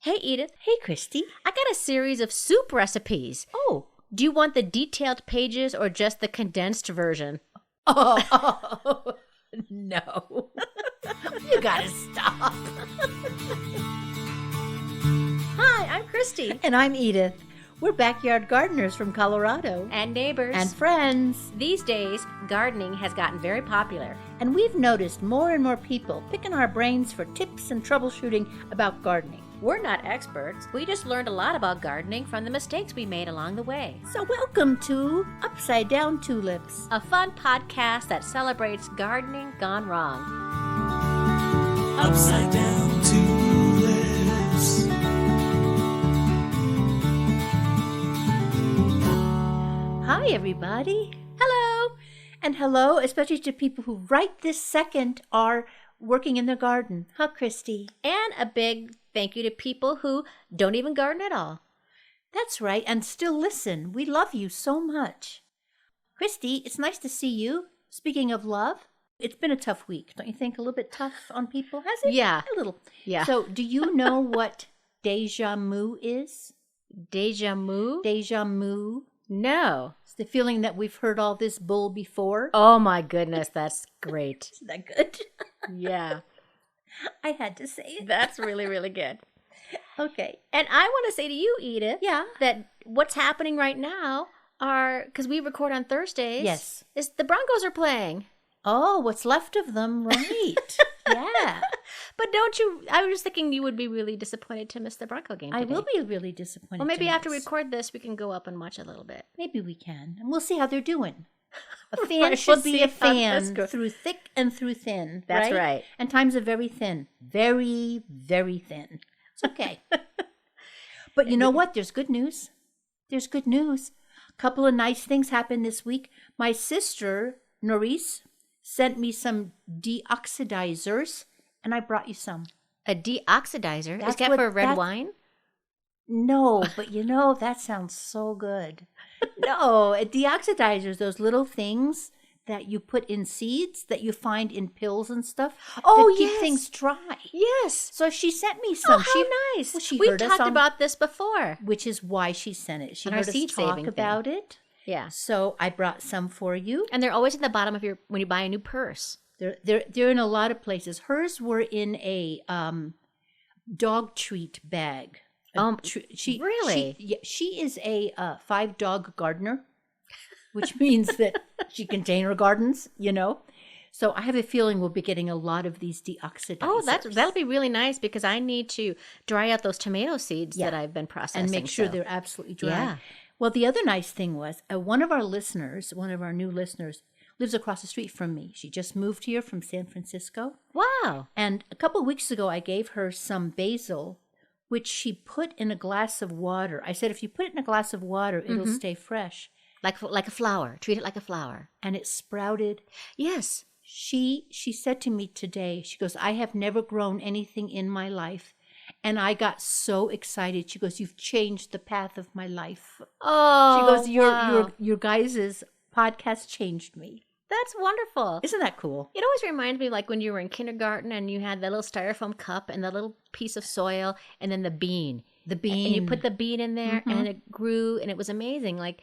Hey, Edith. Hey, Christy. I got a series of soup recipes. Oh. Do you want the detailed pages or just the condensed version? Oh, no. You gotta stop. Hi, I'm Christy. And I'm Edith. We're backyard gardeners from Colorado. And neighbors. And friends. These days, gardening has gotten very popular. And we've noticed more and more people picking our brains for tips and troubleshooting about gardening. We're not experts. We just learned a lot about gardening from the mistakes we made along the way. So welcome to Upside Down Tulips, a fun podcast that celebrates gardening gone wrong. Upside Down Tulips. Hi, everybody. Hello. And hello, especially to people who right this second are working in their garden. Huh, Christy? And a big thank you to people who don't even garden at all. That's right, and still listen. We love you so much. Christy, it's nice to see you. Speaking of love, it's been a tough week. Don't you think? A little bit tough on people, has it? Yeah. A little. Yeah. So, do you know what déjà vu is? Déjà vu? Déjà vu. No. It's the feeling that we've heard all this bull before. Oh my goodness, that's great. Isn't that good? Yeah. I had to say it. That's really, really good. Okay. And I want to say to you, Edith, Yeah. that what's happening right now are, because we record on Thursdays, Yes. is the Broncos are playing. Oh, what's left of them, right. Yeah. But don't you, I was just thinking you would be really disappointed to miss the Bronco game today. I will be really disappointed. Well, maybe to after we miss. record this, we can go up and watch a little bit. Maybe we can. And we'll see how they're doing. A fan Right, should we'll be see a how this fan goes. through thick and through thin. That's right. And times are very thin. Very, very thin. It's okay. But you know what? There's good news. There's good news. A couple of nice things happened this week. My sister, Norris, sent me some deoxidizers, and I brought you some. A deoxidizer? That's Is that what- for red that's- wine? No, but you know, that sounds so good. No, deoxidizers, those little things that you put in seeds that you find in pills and stuff. Oh, that keep yes. things dry. Yes. So she sent me Oh, some. how nice. well, she We've heard us talked on- about this before. Which is why she sent it. She On our heard us seed talk saving thing. about it. Yeah. So I brought some for you. And they're always at the bottom of your, when you buy a new purse. They're in a lot of places. Hers were in a dog treat bag. Really? She is a 5-dog gardener, which means that she container gardens, you know. So I have a feeling we'll be getting a lot of these deoxidizers. Oh, that'll be really nice because I need to dry out those tomato seeds Yeah. that I've been processing. and make sure so. they're absolutely dry. Yeah. Well, the other nice thing was one of our new listeners, lives across the street from me. She just moved here from San Francisco. Wow. And a couple of weeks ago, I gave her some basil, which she put in a glass of water. I said, if you put it in a glass of water, it'll stay fresh. Like a flower. Treat it like a flower. And it sprouted. Yes. She said to me today, she goes, I have never grown anything in my life. And I got so excited. She goes, you've changed the path of my life. Oh, She goes, wow. your guys' podcast changed me. That's wonderful. Isn't that cool? It always reminds me like when you were in kindergarten and you had that little styrofoam cup and the little piece of soil and then the bean. The bean. And you put the bean in there and it grew and it was amazing. Like,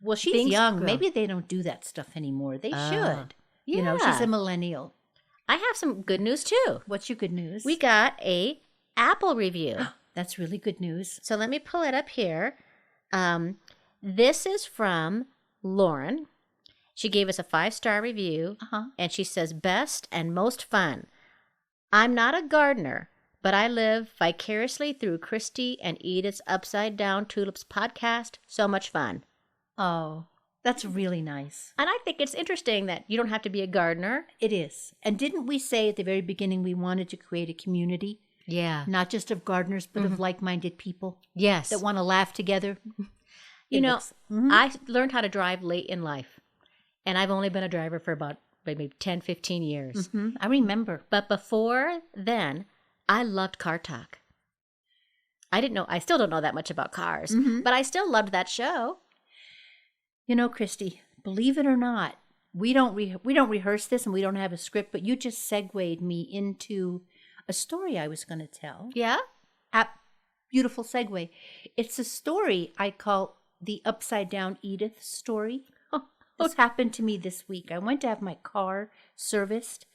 Well, she's things young. grow. Maybe they don't do that stuff anymore. They Ah. should. You know, she's Yeah. a millennial. I have some good news too. What's your good news? We got a Apple review. That's really good news. So let me pull it up here. This is from Lauren. She gave us a 5-star review, and she says, best and most fun. I'm not a gardener, but I live vicariously through Christy and Edith's Upside Down Tulips podcast. So much fun. Oh, that's really nice. And I think it's interesting that you don't have to be a gardener. It is. And didn't we say at the very beginning we wanted to create a community, Yeah. not just of gardeners, but of like-minded people Yes. that want to laugh together? You know, Mm-hmm. I learned how to drive late in life, and I've only been a driver for about maybe 10, 15 years. I remember. But before then, I loved Car Talk. I still don't know that much about cars, but I still loved that show. You know, Christy, believe it or not, we don't rehearse this and we don't have a script, but you just segued me into a story I was going to tell. Yeah? Beautiful segue. It's a story I call the Upside Down Edith story. This happened to me this week. I went to have my car serviced,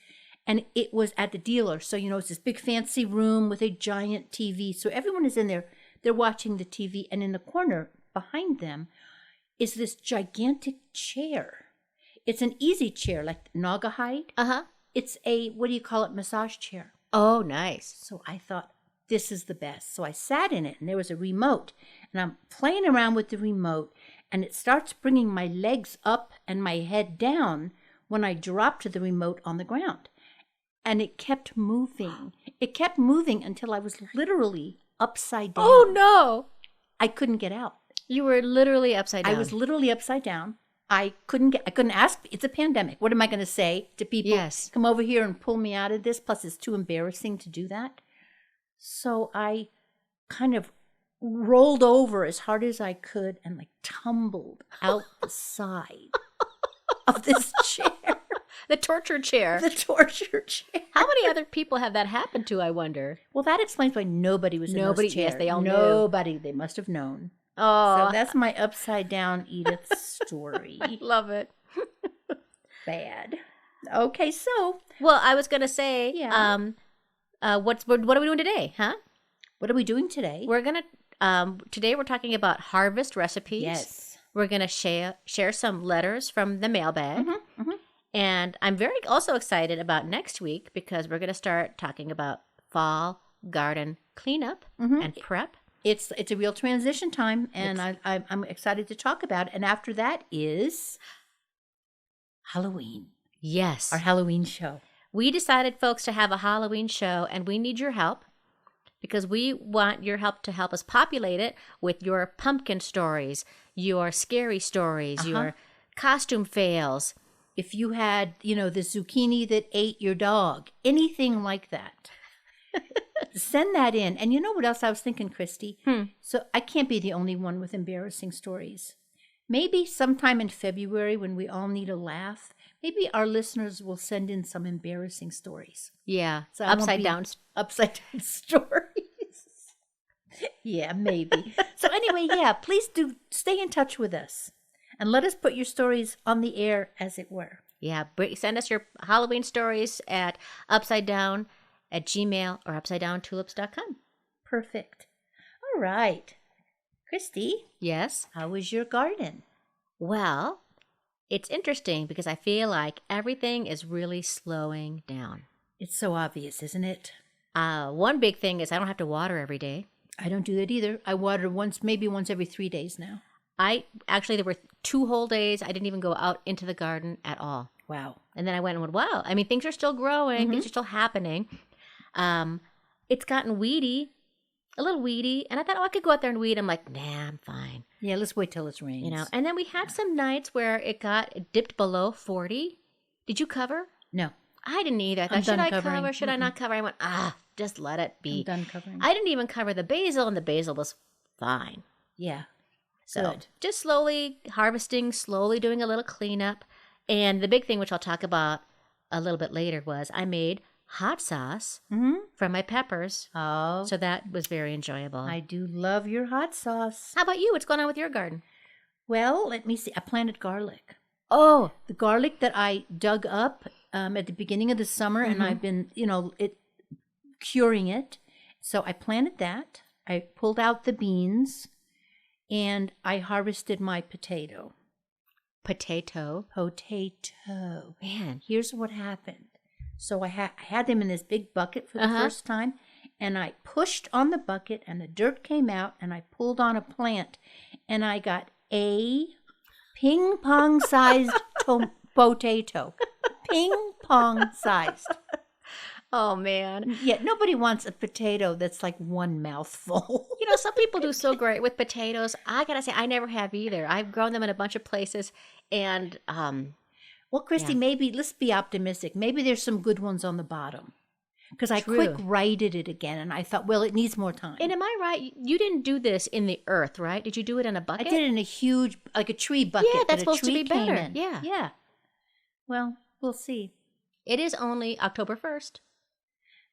and it was at the dealer. So, it's this big fancy room with a giant TV. So everyone is in there. They're watching the TV, and in the corner behind them is this gigantic chair. It's an easy chair, like Naugahyde. It's a, what do you call it, massage chair. Oh, nice. So I thought, this is the best. So I sat in it, and there was a remote, and I'm playing around with the remote, and it starts bringing my legs up and my head down when I dropped the remote on the ground. And it kept moving. It kept moving until I was literally upside down. Oh, no. I couldn't get out. You were literally upside down. I was literally upside down. I couldn't ask. It's a pandemic. What am I going to say to people? Yes. Come over here and pull me out of this. Plus, it's too embarrassing to do that. So I kind of rolled over as hard as I could and tumbled out the side of this chair. The torture chair. The torture chair. How many other people have that happened to, I wonder? Well, that explains why nobody was in those chairs. Yes, they all knew. Nobody. They must have known. Oh. So that's my upside down Edith story. I love it. Bad. Okay, so. Well, I was going to say, what are we doing today, huh? What are we doing today? We're going to, today we're talking about harvest recipes. Yes. We're going to share some letters from the mailbag. And I'm also excited about next week because we're going to start talking about fall garden cleanup and prep. It's a real transition time, and I'm excited to talk about it. And after that is Halloween. Yes. Our Halloween show. We decided, folks, to have a Halloween show, and we need your help because we want your help to help us populate it with your pumpkin stories, your scary stories, your costume fails. If you had, the zucchini that ate your dog, anything like that, send that in. And you know what else I was thinking, Christy? So I can't be the only one with embarrassing stories. Maybe sometime in February when we all need a laugh, maybe our listeners will send in some embarrassing stories. Yeah, so upside down stories. Yeah, maybe. So anyway, please do stay in touch with us. And let us put your stories on the air, as it were. Yeah, send us your Halloween stories at upsidedown@gmail or upsidedowntulips.com. Perfect. All right. Christy? Yes? How was your garden? Well, it's interesting because I feel like everything is really slowing down. It's so obvious, isn't it? One big thing is I don't have to water every day. I don't do that either. I water maybe once every 3 days now. There were 2 whole days I didn't even go out into the garden at all. Wow. And then I went and went, wow. I mean, things are still growing. Things are still happening. It's gotten a little weedy. And I thought, I could go out there and weed. I'm like, nah, I'm fine. Yeah, let's wait till it rains. And then we had some nights where it dipped below 40. Did you cover? No. I didn't either. I thought, should I cover? Should I not cover? I went, just let it be. I'm done covering. I didn't even cover the basil, and the basil was fine. Yeah. So Good. just slowly harvesting, slowly doing a little cleanup. And the big thing, which I'll talk about a little bit later, was I made hot sauce from my peppers. Oh. So that was very enjoyable. I do love your hot sauce. How about you? What's going on with your garden? Well, let me see. I planted garlic. Oh. The garlic that I dug up at the beginning of the summer, and I've been, curing it. So I planted that. I pulled out the beans. And I harvested my potato. Potato. Man, here's what happened. So I had them in this big bucket for the first time. And I pushed on the bucket and the dirt came out. And I pulled on a plant. And I got a ping-pong-sized potato. Ping-pong-sized. Oh, man. Yeah, nobody wants a potato that's like one mouthful. Some people do so great with potatoes. I got to say, I never have either. I've grown them in a bunch of places. And, well, Christy, maybe, let's be optimistic. Maybe there's some good ones on the bottom. Because I quick righted it again. And I thought, well, it needs more time. And am I right? You didn't do this in the earth, right? Did you do it in a bucket? I did it in a huge, like a tree bucket. Yeah, that's supposed to be better. In. Yeah. Well, we'll see. It is only October 1st.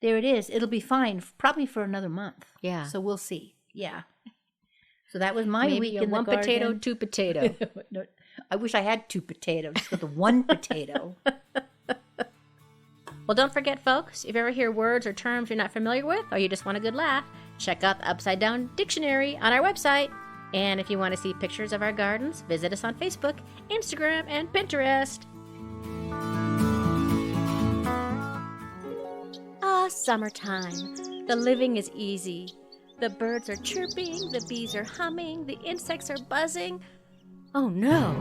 There it is. It'll be fine, probably for another month. Yeah. So we'll see. Yeah. So that was my Maybe week a in the one garden. potato, two potato. No, I wish I had 2 potatoes with the 1 potato. Well, don't forget, folks, if you ever hear words or terms you're not familiar with, or you just want a good laugh, check out the Upside Down Dictionary on our website. And if you want to see pictures of our gardens, visit us on Facebook, Instagram, and Pinterest. Summertime. The living is easy. The birds are chirping, the bees are humming, the insects are buzzing. Oh no!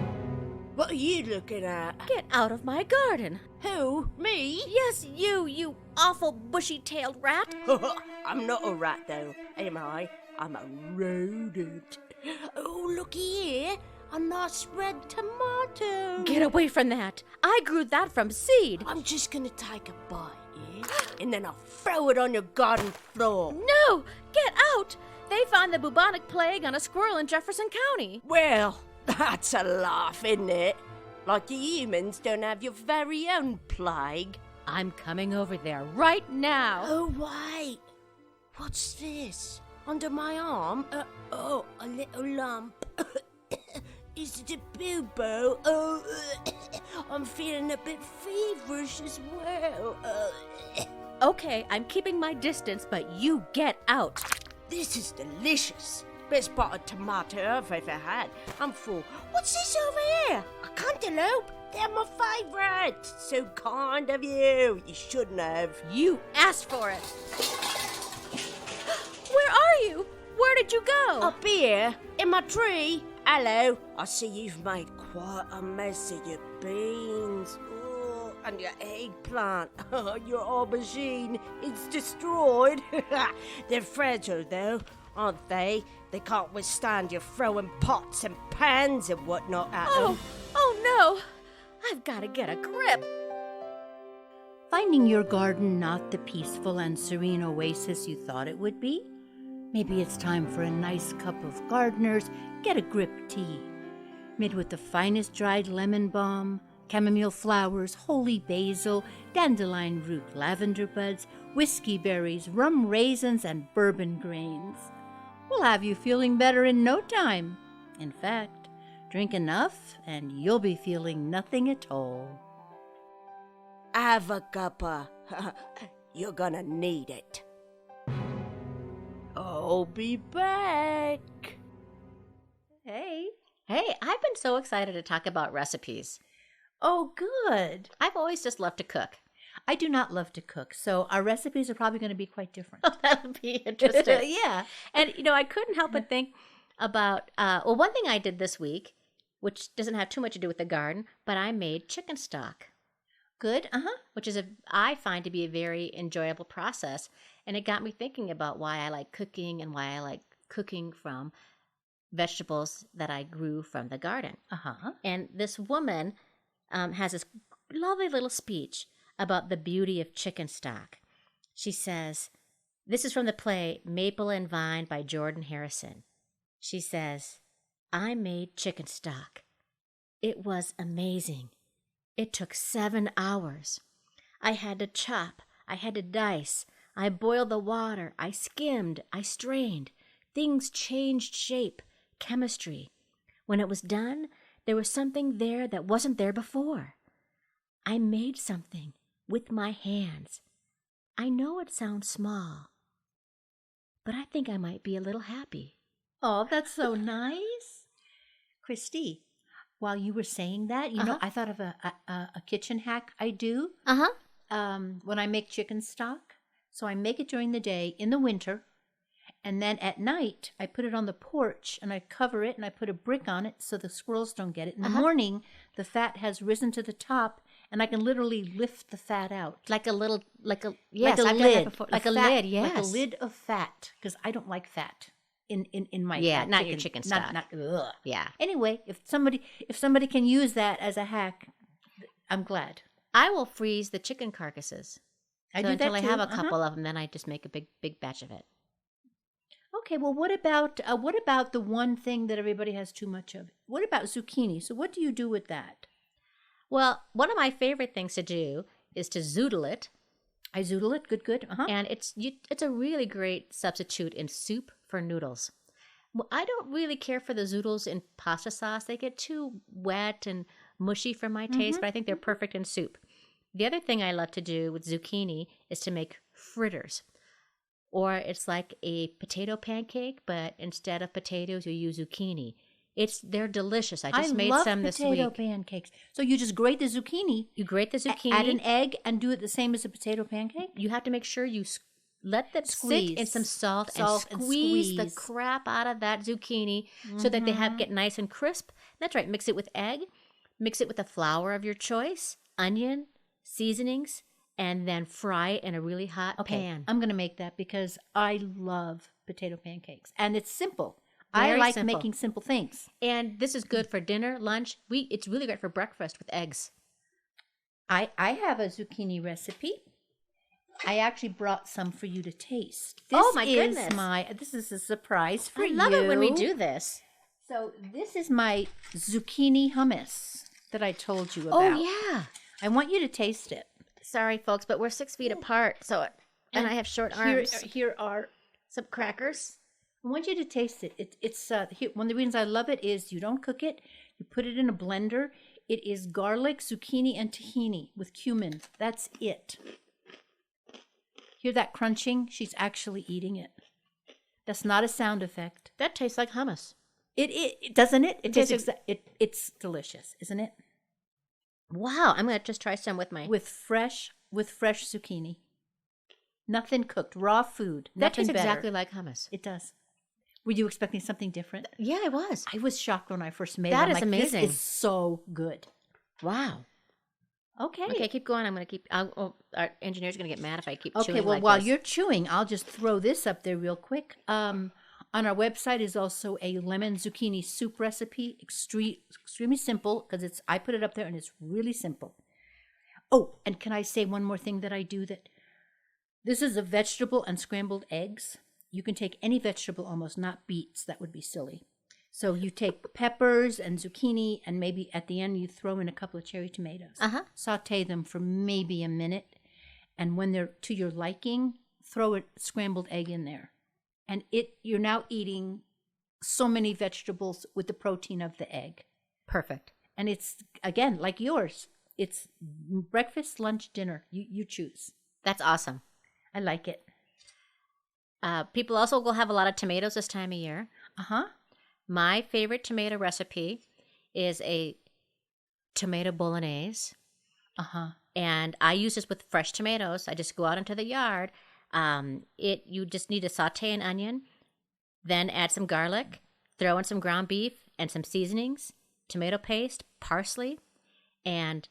What are you looking at? Get out of my garden! Who? Me? Yes, you awful bushy-tailed rat! I'm not a rat, though, am I? I'm a rodent. Oh, looky here. A nice red tomato. Get away from that! I grew that from seed! I'm just gonna take a bite, yeah? And then I'll throw it on your garden floor. No! Get out! They found the bubonic plague on a squirrel in Jefferson County. Well, that's a laugh, isn't it? Like you humans don't have your very own plague. I'm coming over there right now. Oh, wait. What's this? Under my arm? A little lump. Is it a bubo? Oh, I'm feeling a bit feverish as well. Okay, I'm keeping my distance, but you get out. This is delicious. Best bottled tomato I've ever had. I'm full. What's this over here? A cantaloupe? They're my favourite. So kind of you. You shouldn't have. You asked for it. Where are you? Where did you go? Up here, in my tree. Hello. I see you've made quite a mess of your beans. Oh, and your eggplant. Your aubergine. It's destroyed. They're fragile, though, aren't they? They can't withstand you throwing pots and pans and whatnot at them. Oh no! I've got to get a grip. Finding your garden not the peaceful and serene oasis you thought it would be? Maybe it's time for a nice cup of gardener's get a grip tea, made with the finest dried lemon balm, chamomile flowers, holy basil, dandelion root, lavender buds, whiskey berries, rum raisins, and bourbon grains. We'll have you feeling better in no time. In fact, drink enough and you'll be feeling nothing at all. Have a cuppa. You're gonna need it. I'll be back. Hey. Hey, I've been so excited to talk about recipes. Oh, good. I've always just loved to cook. I do not love to cook, so our recipes are probably going to be quite different. Oh, that would be interesting. Yeah. And, I couldn't help but think about, one thing I did this week, which doesn't have too much to do with the garden, but I made chicken stock. Good. Which is, I find to be a very enjoyable process. And it got me thinking about why I like cooking and why I like cooking from vegetables that I grew from the garden. And this woman has this lovely little speech about the beauty of chicken stock. She says, this is from the play Maple and Vine by Jordan Harrison. She says, I made chicken stock. It was amazing. It took 7 hours. I had to chop. I had to dice. I boiled the water. I skimmed. I strained. Things changed shape, chemistry. When it was done, there was something there that wasn't there before. I made something with my hands. I know it sounds small, but I think I might be a little happy. Oh, that's so nice. Christy, while you were saying that, you know, I thought of a kitchen hack I do when I make chicken stock. So I make it during the day in the winter, and then at night I put it on the porch and I cover it and I put a brick on it so the squirrels don't get it. In the morning, the fat has risen to the top and I can literally lift the fat out. Like a lid. Like a lid, yes. Like a lid of fat, because I don't like fat in my not your chicken stock. Ugh. Yeah. Anyway, if somebody can use that as a hack, I'm glad. I will freeze the chicken carcasses. I So do that until I too. have a couple of them, then I just make a big batch of it. Okay, well, what about the one thing that everybody has too much of? What about zucchini? So what do you do with that? Well, one of my favorite things to do is to zoodle it. I zoodle it. Good. And it's a really great substitute in soup for noodles. Well, I don't really care for the zoodles in pasta sauce. They get too wet and mushy for my taste, but I think they're perfect in soup. The other thing I love to do with zucchini is to make fritters. Or it's like a potato pancake, but instead of potatoes, you use zucchini. They're delicious. I just made some this week. I love potato pancakes. So you just grate the zucchini. You grate the zucchini. Add an egg and do it the same as a potato pancake? You have to make sure you let that Squeeze. sit in some salt and and squeeze the squeeze. crap out of that zucchini so that they get nice and crisp. That's right. Mix it with egg. Mix it with the flour of your choice, onion, seasonings, and then fry it in a really hot pan. I'm going to make that because I love potato pancakes. And it's simple. Very I like simple. making simple things. And this is good for dinner, lunch. It's really great for breakfast with eggs. I have a zucchini recipe. I actually brought some for you to taste. Oh, my goodness. This is a surprise for you. I love it when we do this. So this is my zucchini hummus that I told you about. Oh, yeah. I want you to taste it. Sorry, folks, but we're 6 feet apart, and I have short arms. Here are some crackers. I want you to taste it. It's one of the reasons I love it is you don't cook it. You put it in a blender. It is garlic, zucchini, and tahini with cumin. That's it. Hear that crunching? She's actually eating it. That's not a sound effect. That tastes like hummus. It doesn't it? It's delicious, isn't it? Wow, I'm gonna just try some with fresh zucchini. Nothing cooked, raw food. That tastes better. exactly like hummus. It does. Were you expecting something different? Yeah, I was. I was shocked when I first made it. That I'm is like, amazing. This is so good. Wow. Okay, keep going. I'm gonna keep. Our engineer's gonna get mad if I keep chewing. Okay, well, like while this. you're chewing, I'll just throw this up there real quick. On our website is also a lemon zucchini soup recipe. Extremely simple because I put it up there and it's really simple. Oh, and can I say one more thing that I do? That this is a vegetable and scrambled eggs. You can take any vegetable almost, not beets. That would be silly. So you take peppers and zucchini, and maybe at the end you throw in a couple of cherry tomatoes. Saute them for maybe a minute, and when they're to your liking, throw a scrambled egg in there. And you're now eating so many vegetables with the protein of the egg. Perfect. And it's, again, like yours. It's breakfast, lunch, dinner. You choose. That's awesome. I like it. People also will have a lot of tomatoes this time of year. My favorite tomato recipe is a tomato bolognese. And I use this with fresh tomatoes. I just go out into the yard. You just need to saute an onion, then add some garlic, throw in some ground beef and some seasonings, tomato paste, parsley, and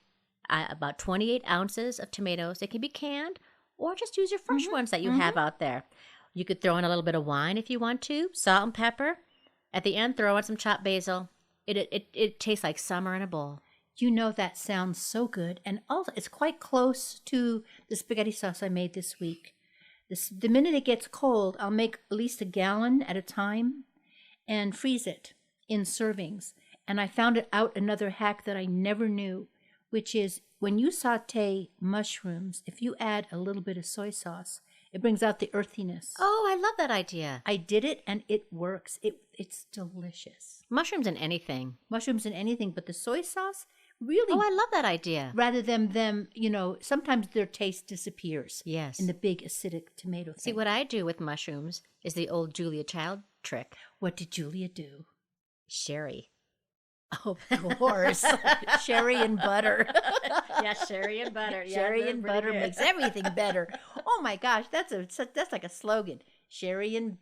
about 28 ounces of tomatoes. They can be canned or just use your fresh ones that you have out there. You could throw in a little bit of wine if you want to, salt and pepper. At the end, throw in some chopped basil. It tastes like summer in a bowl. You know, that sounds so good. And also, it's quite close to the spaghetti sauce I made this week. The minute it gets cold, I'll make at least a gallon at a time and freeze it in servings. And I found out another hack that I never knew, which is when you saute mushrooms, if you add a little bit of soy sauce, it brings out the earthiness. Oh, I love that idea. I did it and it works. It's delicious. Mushrooms in anything. Mushrooms in anything, but the soy sauce really. Oh, I love that idea. Rather than them, sometimes their taste disappears. Yes. In the big acidic tomato thing. See, what I do with mushrooms is the old Julia Child trick. What did Julia do? Sherry. Of course. Sherry and butter. Yeah, sherry and butter. Yeah, sherry and butter makes everything better. Oh my gosh, that's like a slogan. Sherry and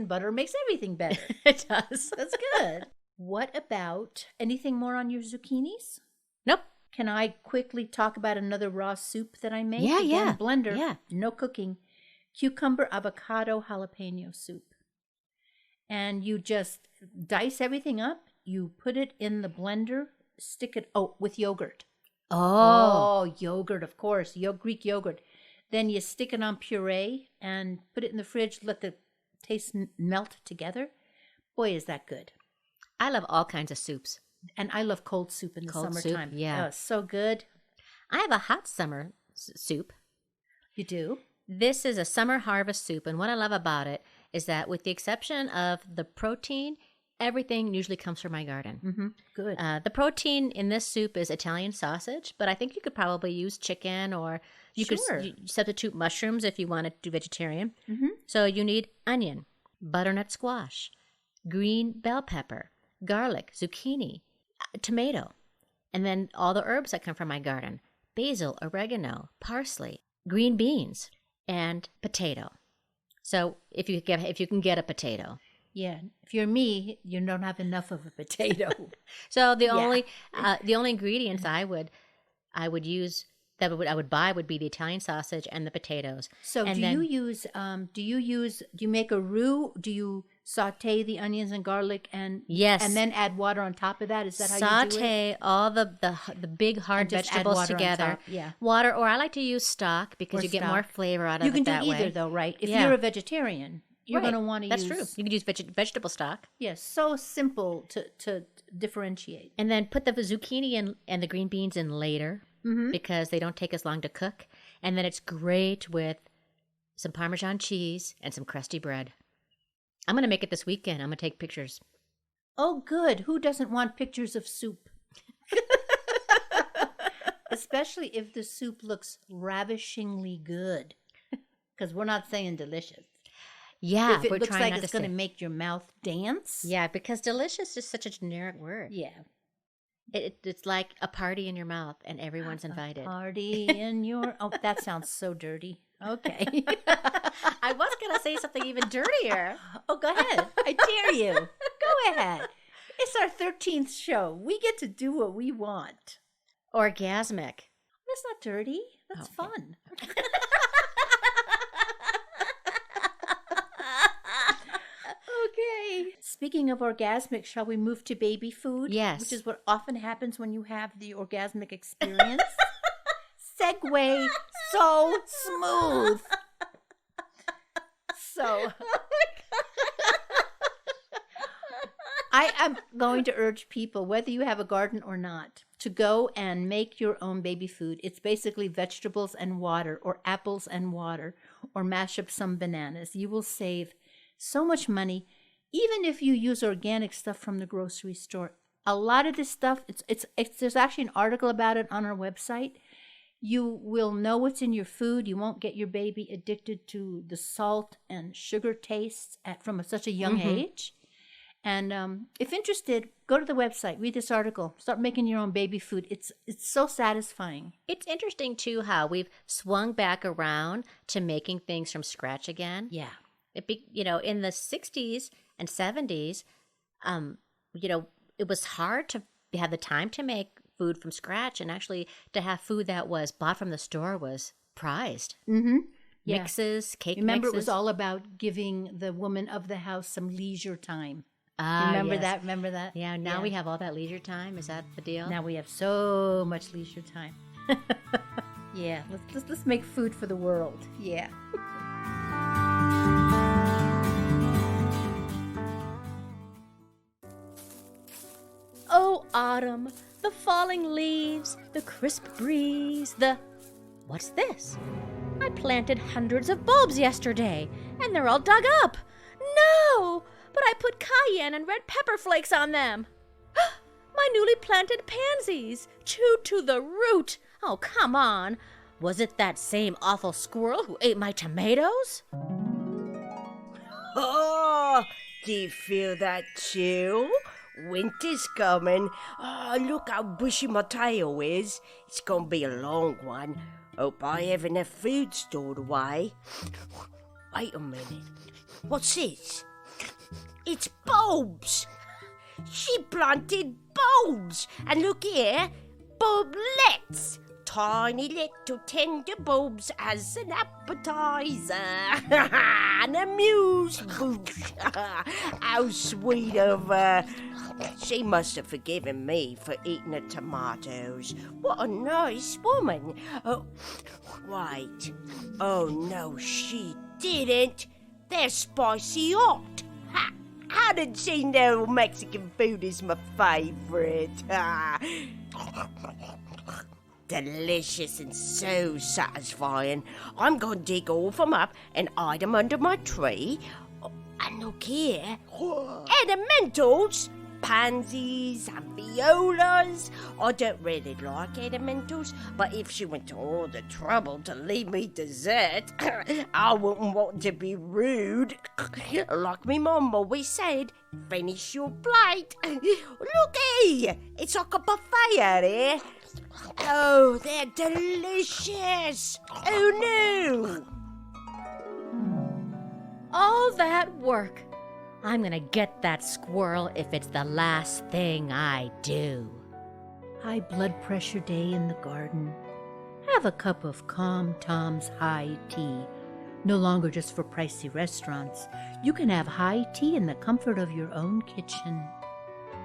butter makes everything better. It does. That's good. What about anything more on your zucchinis? Nope. Can I quickly talk about another raw soup that I made? Yeah, Again, yeah. Blender. Yeah. No cooking. Cucumber avocado jalapeno soup. And you just dice everything up. You put it in the blender. Stick it with yogurt. Oh, yogurt, of course. Greek yogurt. Then you stick it on puree and put it in the fridge. Let the taste melt together. Boy, is that good. I love all kinds of soups. And I love cold soup in the Cold summertime. soup, yeah. Oh, so good. I have a hot summer soup. You do? This is a summer harvest soup, and what I love about it is that with the exception of the protein, everything usually comes from my garden. Mm-hmm. Good. The protein in this soup is Italian sausage, but I think you could probably use chicken, or you could substitute mushrooms if you want to do vegetarian. Mm-hmm. So you need onion, butternut squash, green bell pepper, garlic, zucchini, tomato, and then all the herbs that come from my garden: basil, oregano, parsley, green beans, and potato. So if you can get a potato. Yeah, if you're me, you don't have enough of a potato. So the only ingredients I would use I would buy would be the Italian sausage and the potatoes. So do you make a roux? Do you saute the onions and garlic and then add water on top of that? Is that how you do it? Saute all the big hard vegetables together. Yeah. Water, or I like to use stock because you get more flavor out of it that way. You can do either though, right? If you're a vegetarian, you're going to want to use... That's true. You can use vegetable stock. Yes, so simple to differentiate. And then put the zucchini and the green beans in later because they don't take as long to cook. And then it's great with some Parmesan cheese and some crusty bread. I'm going to make it this weekend. I'm going to take pictures. Oh, good. Who doesn't want pictures of soup? Especially if the soup looks ravishingly good. Because we're not saying delicious. Yeah, if it looks like it's going to make your mouth dance. Yeah, because delicious is such a generic word. Yeah. It's like a party in your mouth and everyone's invited. Party in your... Oh, that sounds so dirty. Okay. I was going to say something even dirtier. Oh, go ahead. I dare you. Go ahead. It's our 13th show. We get to do what we want. Orgasmic. That's not dirty. That's fun. Okay. Speaking of orgasmic, shall we move to baby food? Yes. Which is what often happens when you have the orgasmic experience. Segue so smooth. So I am going to urge people, whether you have a garden or not, to go and make your own baby food. It's basically vegetables and water, or apples and water, or mash up some bananas. You will save so much money, even if you use organic stuff from the grocery store. A lot of this stuff, there's actually an article about it on our website. You will know what's in your food. You won't get your baby addicted to the salt and sugar tastes from such a young age. And if interested, go to the website, read this article, start making your own baby food. It's so satisfying. It's interesting, too, how we've swung back around to making things from scratch again. Yeah. In the 60s and 70s, it was hard to have the time to make food from scratch, and actually to have food that was bought from the store was prized. Mm-hmm. Yeah. Mixes, cake Remember, mixes. it was all about giving the woman of the house some leisure time. Remember that? Remember that? Yeah, now we have all that leisure time. Is that the deal? Now we have so much leisure time. Yeah, let's make food for the world. Yeah. Oh, autumn, the falling leaves, the crisp breeze, What's this? I planted hundreds of bulbs yesterday, and they're all dug up. No, but I put cayenne and red pepper flakes on them. My newly planted pansies, chewed to the root. Oh, come on. Was it that same awful squirrel who ate my tomatoes? Oh, do you feel that chill? Winter's coming. Oh, look how bushy my tail is. It's gonna be a long one. Hope I have enough food stored away. Wait a minute. What's this? It's bulbs. She planted bulbs. And look here, bulblets. Tiny little tender bulbs as an appetizer. And a muse bouche. How sweet of her. She must have forgiven me for eating the tomatoes. What a nice woman. Oh, wait. Oh, no, she didn't. They're spicy hot. How did she know Mexican food is my favorite? delicious and so satisfying. I'm going to dig all of them up and hide them under my tree. Oh, and look here. Edimentals! Pansies and violas. I don't really like edimentals, but if she went to all the trouble to leave me dessert, I wouldn't want to be rude. Like me mum always said, finish your plate. Looky, it's like a buffet out here. Oh, they're delicious. Oh no. All that work. I'm gonna get that squirrel if it's the last thing I do. High blood pressure day in the garden. Have a cup of Calm Tom's high tea. No longer just for pricey restaurants. You can have high tea in the comfort of your own kitchen.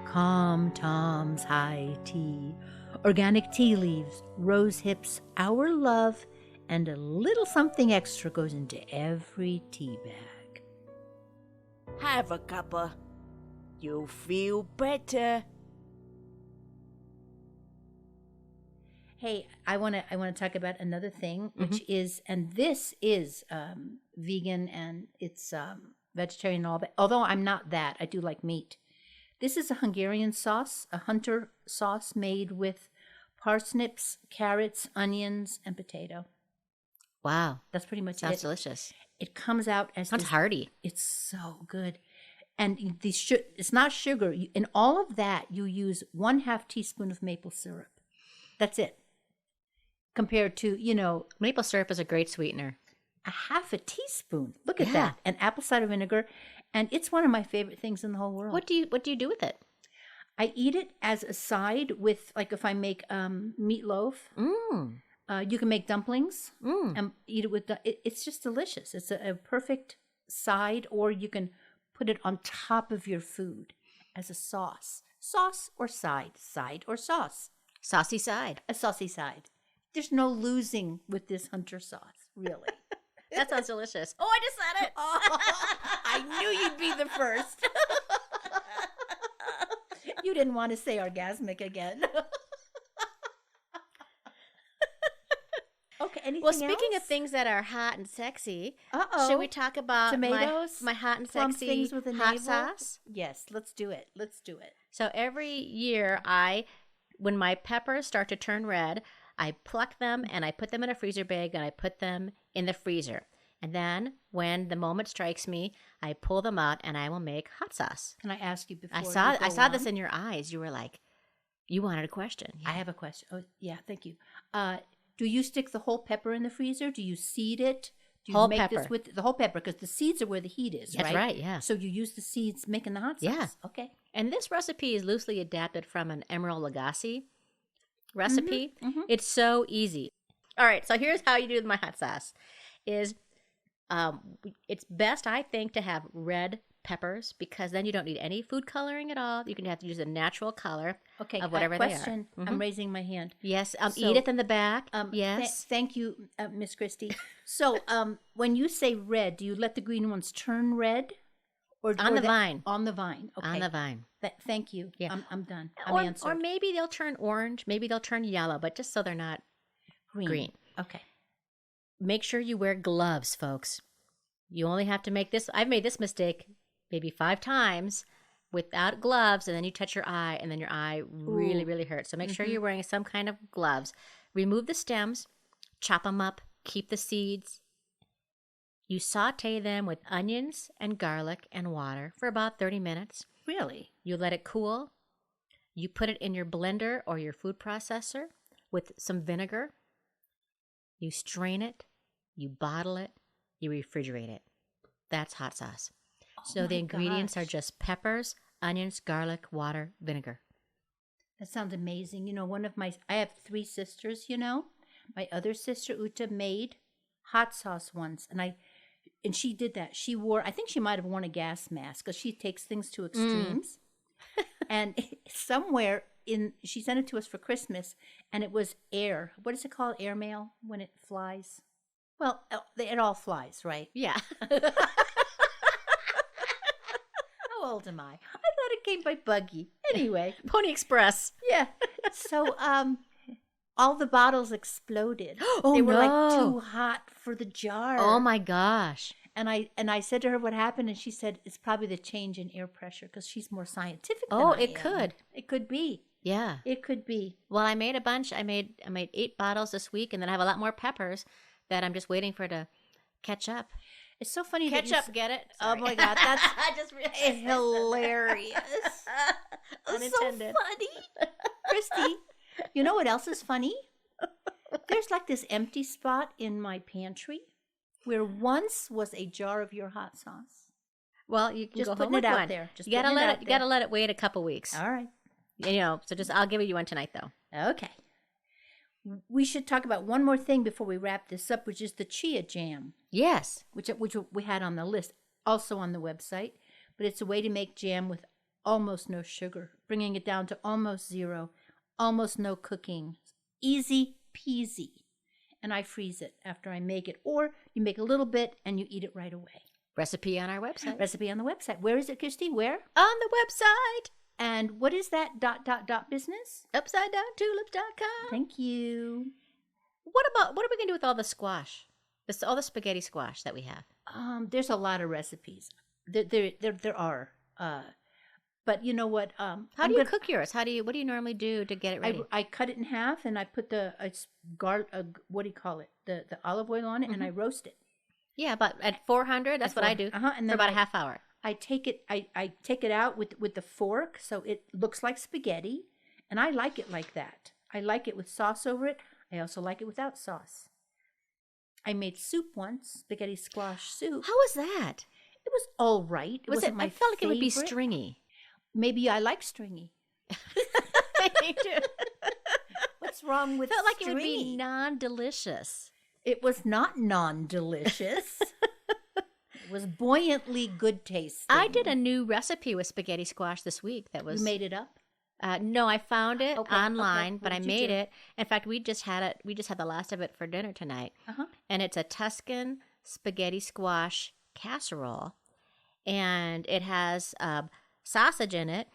Calm Tom's high tea. Organic tea leaves, rose hips, our love, and a little something extra goes into every tea bag. Have a cuppa. You'll feel better. Hey, I want to talk about another thing, which is, and this is vegan and it's vegetarian and all that. Although I'm not that, I do like meat. This is a Hungarian sauce, a hunter sauce made with parsnips, carrots, onions, and potato. Wow. That's pretty much Sounds it. delicious. It comes out as Sounds this- hearty. It's so good. And it's not sugar. In all of that, you use 1/2 teaspoon of maple syrup. That's it. Compared to, Maple syrup is a great sweetener. 1/2 teaspoon. Look at Yeah. that. And apple cider vinegar. And it's one of my favorite things in the whole world. What do you do with it? I eat it as a side with, like if I make meatloaf. You can make dumplings and eat it with, it's just delicious. It's a perfect side, or you can put it on top of your food as a sauce. Sauce or side, side or sauce. Saucy side. A saucy side. There's no losing with this hunter sauce, really. That sounds delicious. Oh, I just said it. I knew you'd be the first. You didn't want to say orgasmic again. Okay, anything Well, speaking else? of things that are hot and sexy, Uh-oh. should we talk about Tomatoes? my hot and Plum sexy things with a hot navel? sauce? Yes, let's do it. Let's do it. So every year, when my peppers start to turn red, I pluck them and I put them in a freezer bag and I put them in the freezer. And then when the moment strikes me, I pull them out and I will make hot sauce. Can I ask you before I you saw go this on? in your eyes. You were like, you wanted a question. I have a question. Oh, yeah, thank you. Do you stick the whole pepper in the freezer? Do you seed it? Do you Whole make pepper. this with the whole pepper? Because the seeds are where the heat is, That's right, yeah. So you use the seeds making the hot sauce? Yeah. Okay. And this recipe is loosely adapted from an Emerald Lagasse recipe. mhm. It's so easy. All right, so here's how you do my hot sauce. It's best, I think, to have red peppers because then you don't need any food coloring at all. You can have to use a natural color Okay. of whatever they are. question. Mhm. I'm raising my hand. Yes, So, Edith in the back. Yes. Thank you, Miss Christy. So, when you say red, do you let the green ones turn red, or On or the vine. On the vine. Okay. On the vine. Thank you. Yeah. I'm done. I'm Or answered. maybe they'll turn orange, maybe they'll turn yellow, but just so they're not green. Okay. Make sure you wear gloves, folks. You only have to make this. I've made this mistake maybe 5 times without gloves, and then you touch your eye, and then your eye really, Ooh. really hurts. So make sure you're wearing some kind of gloves. Remove the stems, chop them up, keep the seeds. You saute them with onions and garlic and water for about 30 minutes. Really? You let it cool. You put it in your blender or your food processor with some vinegar. You strain it. You bottle it. You refrigerate it. That's hot sauce. So the my ingredients are gosh. just peppers, onions, garlic, water, vinegar. That sounds amazing. I have 3 sisters, My other sister, Uta, made hot sauce once. And she did that. I think she might have worn a gas mask because she takes things to extremes. And somewhere she sent it to us for Christmas, and it was air. What is it called? Airmail when it flies? Well, it all flies, right? Yeah. How old am I? I thought it came by buggy. Anyway. Pony Express. Yeah. So all the bottles exploded. Oh, they were like no. too hot for the jar. Oh my gosh. And I said to her what happened, and she said it's probably the change in air pressure because she's more scientific than I It am. could. It could be. Yeah. It could be. Well, I made a bunch. I made 8 bottles this week, and then I have a lot more peppers that I'm just waiting for to catch up. It's so funny. Get it? Oh Sorry. my God, that's I just realized hilarious. So Unintended. funny. Christy, you know what else is funny? There's like this empty spot in my pantry where once was a jar of your hot sauce. Well, you can Just go putting home it with out one. there. Just You gotta putting it let out it. You there. gotta let it wait a couple weeks. All right. So I'll give you one tonight, though. Okay. We should talk about one more thing before we wrap this up, which is the chia jam, Yes. which we had on the list, also on the website. But it's a way to make jam with almost no sugar, bringing it down to almost zero, almost no cooking. Easy peasy. And I freeze it after I make it. Or you make a little bit and you eat it right away. Recipe on our website. Recipe on the website. Where is it, Christy? Where? On the website. And what is that ... business? UpsideDownTulips.com. Thank you. What are we gonna do with all the squash? All the spaghetti squash that we have. There's a lot of recipes. There are. But you know what? How do you cook yours? What do you normally do to get it ready? I cut it in half and I put what do you call it? The olive oil on it, and I roast it. Yeah, but at 400, that's what I do. And for then about a half hour. I take it out with the fork so it looks like spaghetti, and I like it like that. I like it with sauce over it. I also like it without sauce. I made soup once, spaghetti squash soup. How was that? It was all right. It wasn't my I felt like it would be favorite. stringy. Maybe I like stringy. Me too. What's wrong with Felt like it stringy? would be non-delicious. It was not non-delicious. It was buoyantly good tasting. I did a new recipe with spaghetti squash this week. That was You made it up? no, I found it Okay, online, okay. but What I did you made do? it. In fact, we just had it. We just had the last of it for dinner tonight, and it's a Tuscan spaghetti squash casserole, and it has sausage in it,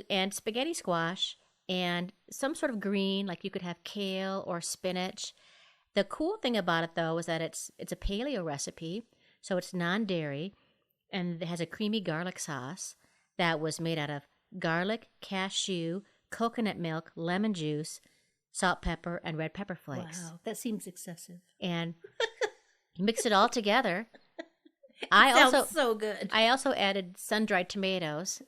and spaghetti squash, and some sort of green, like you could have kale or spinach. The cool thing about it, though, is that it's a paleo recipe, so it's non-dairy, and it has a creamy garlic sauce that was made out of garlic, cashew, coconut milk, lemon juice, salt, pepper, and red pepper flakes. Wow, that seems excessive. And you mix it all together. Sounds so good. I also added sun-dried tomatoes,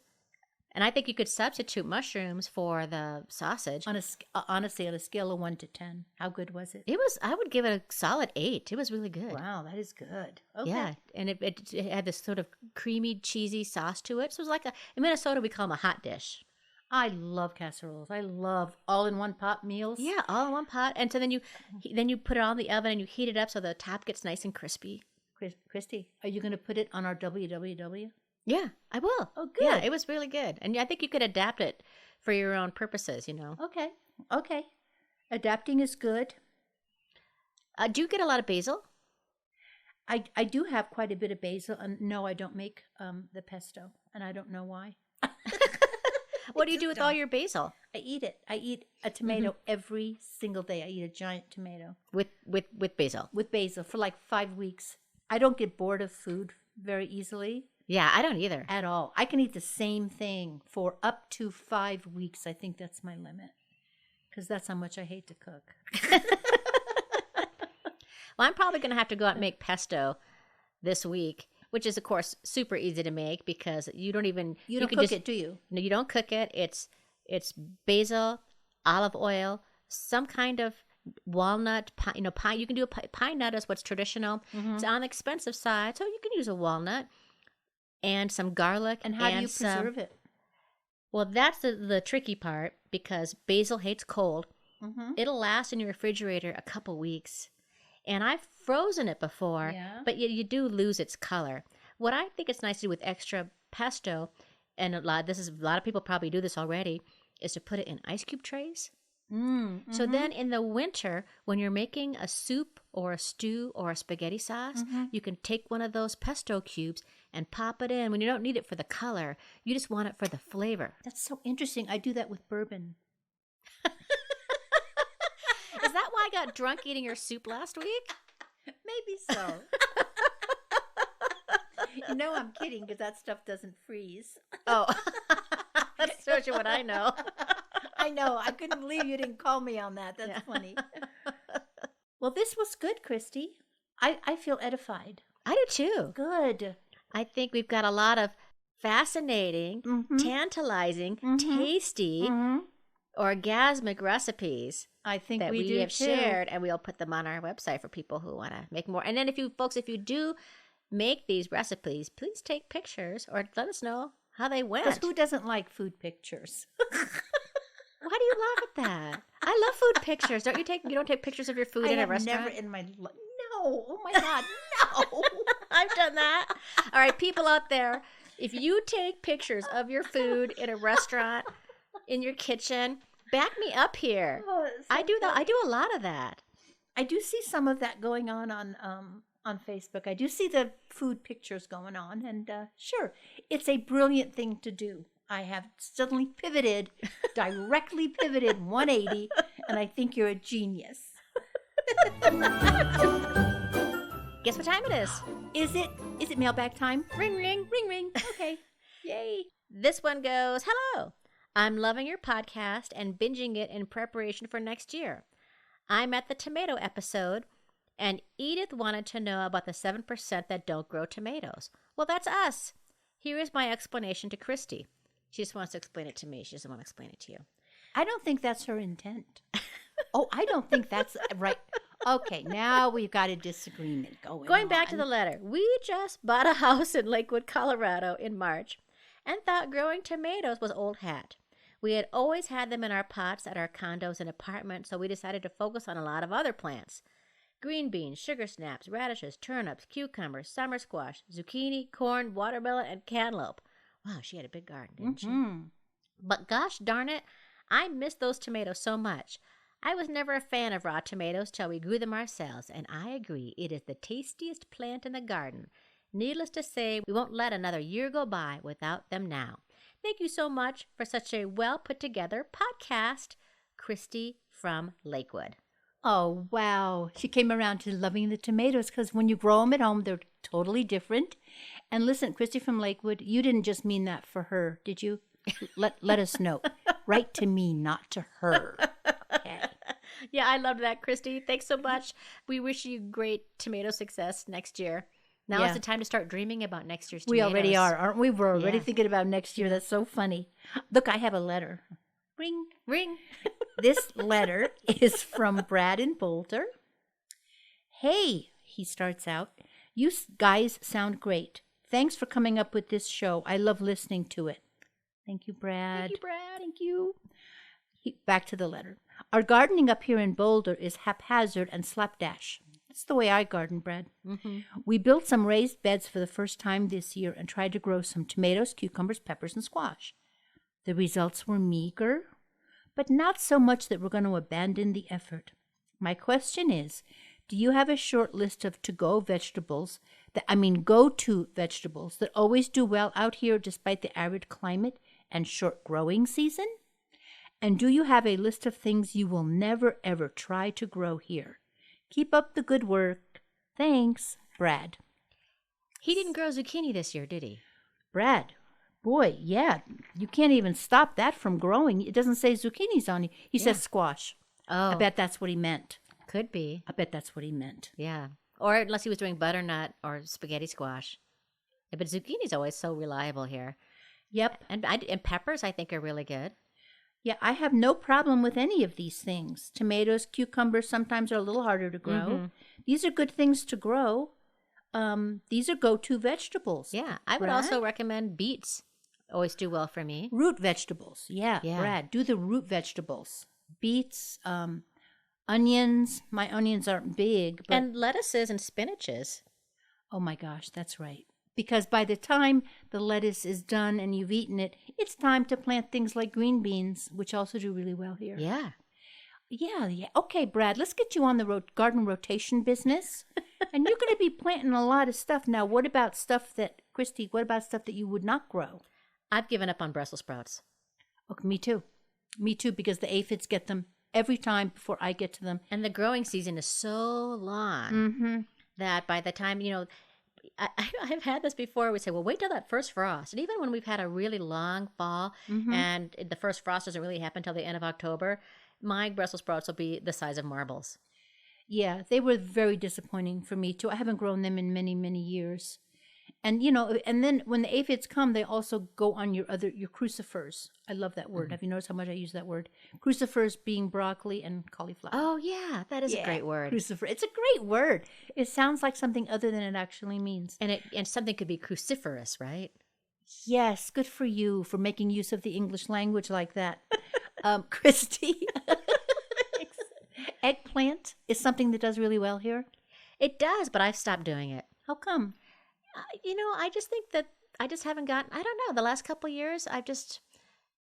and I think you could substitute mushrooms for the sausage. Honestly, on a scale of 1 to 10, how good was it? I would give it a solid 8. It was really good. Wow, that is good. Okay. Yeah, and it had this sort of creamy, cheesy sauce to it. So it was like in Minnesota, we call them a hot dish. I love casseroles. I love all-in-one pot meals. Yeah, all in one pot. And so then you put it on the oven and you heat it up so the top gets nice and crispy. Christy, are you going to put it on our www? Yeah, I will. Oh, good. Yeah, it was really good. And I think you could adapt it for your own purposes, Okay. Adapting is good. Do you get a lot of basil? I do have quite a bit of basil. And no, I don't make the pesto, and I don't know why. What do you do with all your basil? I eat it. I eat a tomato every single day. I eat a giant tomato With basil? with basil for like 5 weeks. I don't get bored of food very easily Yeah, I don't either. at all. I can eat the same thing for up to 5 weeks. I think that's my limit because that's how much I hate to cook. Well, I'm probably going to have to go out and make pesto this week, which is, of course, super easy to make because you don't cook it, do you? No, you don't cook it. It's basil, olive oil, some kind of walnut, pine. You can do a pine nut is what's traditional. It's on the expensive side, so you can use a walnut and some garlic. And how do you preserve it? Well, that's the tricky part because basil hates cold. It'll last in your refrigerator a couple weeks. And I've frozen it before, but you do lose its color. What I think it's nice to do with extra pesto, and a lot of people probably do this already, is to put it in ice cube trays. So then in the winter, when you're making a soup or a stew or a spaghetti sauce, you can take one of those pesto cubes and pop it in when you don't need it for the color. You just want it for the flavor. That's so interesting. I do that with bourbon. got drunk eating your soup last week? Maybe so. I'm kidding because that stuff doesn't freeze. Oh, that shows you what I know. I know. I couldn't believe you didn't call me on that. That's funny. Well, this was good, Christy. I feel edified. I do too. Good. I think we've got a lot of fascinating, tantalizing, tasty, orgasmic recipes. I think that we we do have too. shared, and we'll put them on our website for people who want to make more. And then if you do make these recipes, please take pictures or let us know how they went. Because who doesn't like food pictures? Why do you laugh at that? I love food pictures. You don't take pictures of your food in a restaurant? Never in my life. No. Oh my God. No. I've done that. All right, people out there, if you take pictures of your food in a restaurant, in your kitchen, back me up here. Oh, I do that. I do a lot of that. I do see some of that going on Facebook. I do see the food pictures going on, and sure, it's a brilliant thing to do. I have suddenly directly pivoted 180, and I think you're a genius. Guess what time it is? Is it mailbag time? Ring, ring. Ring, ring. Okay. Yay. This one goes, hello. I'm loving your podcast and binging it in preparation for next year. I'm at the tomato episode, and Edith wanted to know about the 7% that don't grow tomatoes. Well, that's us. Here is my explanation to Christy. She just wants to explain it to me. She doesn't want to explain it to you. I don't think that's her intent. Oh, I don't think that's right. Okay, now we've got a disagreement Going back to the letter, we just bought a house in Lakewood, Colorado in March and thought growing tomatoes was old hat. We had always had them in our pots at our condos and apartments, so we decided to focus on a lot of other plants. Green beans, sugar snaps, radishes, turnips, cucumbers, summer squash, zucchini, corn, watermelon, and cantaloupe. Wow, she had a big garden, didn't she? But gosh darn it, I miss those tomatoes so much. I was never a fan of raw tomatoes till we grew them ourselves, and I agree, it is the tastiest plant in the garden. Needless to say, we won't let another year go by without them now. Thank you so much for such a well-put-together podcast, Christy from Lakewood. Oh, wow. She came around to loving the tomatoes because when you grow them at home, they're totally different. And listen, Christy from Lakewood, you didn't just mean that for her, did you? Let us know. Write to me, not to her. Okay. Yeah, I loved that, Christy. Thanks so much. We wish you great tomato success next year. Now is the time to start dreaming about next year's tomatoes. We already are, aren't we? We're already thinking about next year. That's so funny. Look, I have a letter. Ring, ring. This letter is from Brad in Boulder. Hey, he starts out. You guys sound great. Thanks for coming up with this show. I love listening to it. Thank you, Brad. Thank you, Brad. Thank you. Back to the letter. Our gardening up here in Boulder is haphazard and slapdash. That's the way I garden, Brad. We built some raised beds for the first time this year and tried to grow some tomatoes, cucumbers, peppers, and squash. The results were meager, but not so much that we're going to abandon the effort. My question is, do you have a short list of go-to vegetables that always do well out here despite the arid climate and short growing season? And do you have a list of things you will never, ever try to grow here? Keep up the good work. Thanks, Brad. He didn't grow zucchini this year, did he? Brad, boy, yeah. You can't even stop that from growing. It doesn't say zucchinis on it. He says squash. Oh. I bet that's what he meant. Could be. I bet that's what he meant. Yeah. Or unless he was doing butternut or spaghetti squash. Yeah, but zucchini's always so reliable here. Yep. And peppers, I think, are really good. Yeah, I have no problem with any of these things. Tomatoes, cucumbers sometimes are a little harder to grow. These are good things to grow. These are go-to vegetables. Yeah, I would also recommend beets. Always do well for me. Root vegetables. Yeah, Brad, do the root vegetables. Beets, onions. My onions aren't big. But and lettuces and spinaches. Oh my gosh, that's right. Because by the time the lettuce is done and you've eaten it, it's time to plant things like green beans, which also do really well here. Yeah. Yeah. Okay, Brad, let's get you on the garden rotation business. And you're going to be planting a lot of stuff. Now, what about stuff that you would not grow? I've given up on Brussels sprouts. Okay, me too. Me too, because the aphids get them every time before I get to them. And the growing season is so long that by the time, I've had this before. We say, well, wait till that first frost. And even when we've had a really long fall and the first frost doesn't really happen until the end of October, my Brussels sprouts will be the size of marbles. Yeah, they were very disappointing for me too. I haven't grown them in many, many years. And, and then when the aphids come, they also go on your crucifers. I love that word. Have you noticed how much I use that word? Crucifers being broccoli and cauliflower. Oh, yeah. That is a great word. Crucifer. It's a great word. It sounds like something other than it actually means. And something could be cruciferous, right? Yes. Good for you for making use of the English language like that. Christy. Eggplant is something that does really well here. It does, but I've stopped doing it. How come? I just think that I just haven't gotten, I don't know, the last couple of years,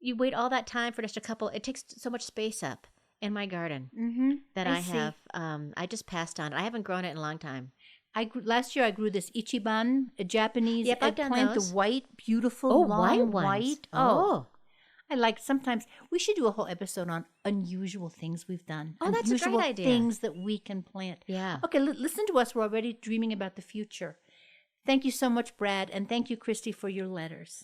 you wait all that time for just a couple, it takes so much space up in my garden that I just passed on it. I haven't grown it in a long time. Last year I grew this Ichiban, a Japanese I've done eggplant, the those. white, beautiful, long white ones. white. Oh. I like sometimes, we should do a whole episode on unusual things we've done. Oh, that's a great idea. Things that we can plant. Yeah. Okay, listen to us. We're already dreaming about the future. Thank you so much, Brad, and thank you, Christy, for your letters.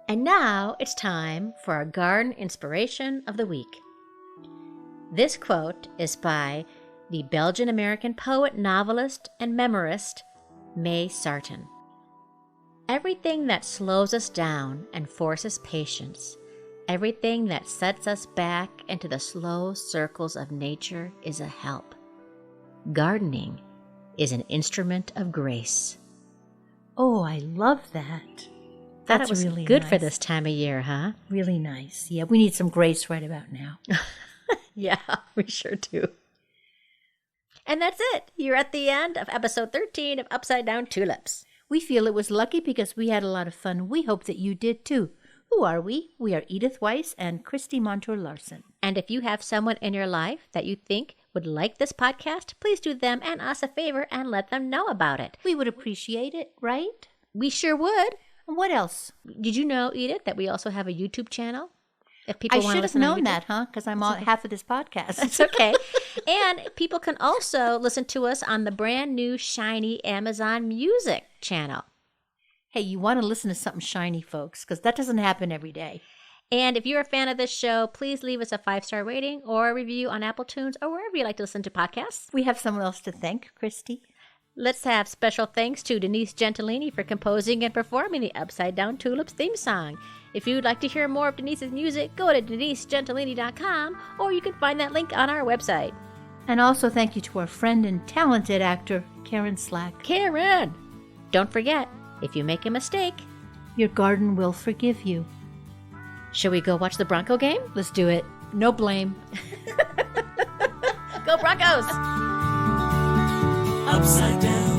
And now it's time for our garden inspiration of the week. This quote is by the Belgian-American poet, novelist, and memorist, May Sarton. Everything that slows us down and forces patience, everything that sets us back into the slow circles of nature is a help. Gardening is an instrument of grace. Oh, I love that. That was really good nice. for this time of year, huh? Really nice. Yeah, we need some grace right about now. Yeah, we sure do. And that's it. You're at the end of episode 13 of Upside Down Tulips. We feel it was lucky because we had a lot of fun. We hope that you did too. Who are we? We are Edith Weiss and Christy Montour-Larson. And if you have someone in your life that you think would like this podcast, please do them and us a favor and let them know about it. We would appreciate it, right? We sure would. And what else? Did you know, Edith, that we also have a YouTube channel? If people want to should have listen on known YouTube? that, huh? Because I'm on half of this podcast. That's okay. And people can also listen to us on the brand new shiny Amazon Music channel. Hey, you want to listen to something shiny, folks, because that doesn't happen every day. And if you're a fan of this show, please leave us a 5-star rating or a review on Apple Tunes or wherever you like to listen to podcasts. We have someone else to thank, Christy. Let's have special thanks to Denise Gentilini for composing and performing the Upside Down Tulips theme song. If you'd like to hear more of Denise's music, go to denisegentilini.com or you can find that link on our website. And also thank you to our friend and talented actor, Karen Slack. Karen! Don't forget, if you make a mistake, your garden will forgive you. Shall we go watch the Bronco game? Let's do it. No blame. Go Broncos! Upside down.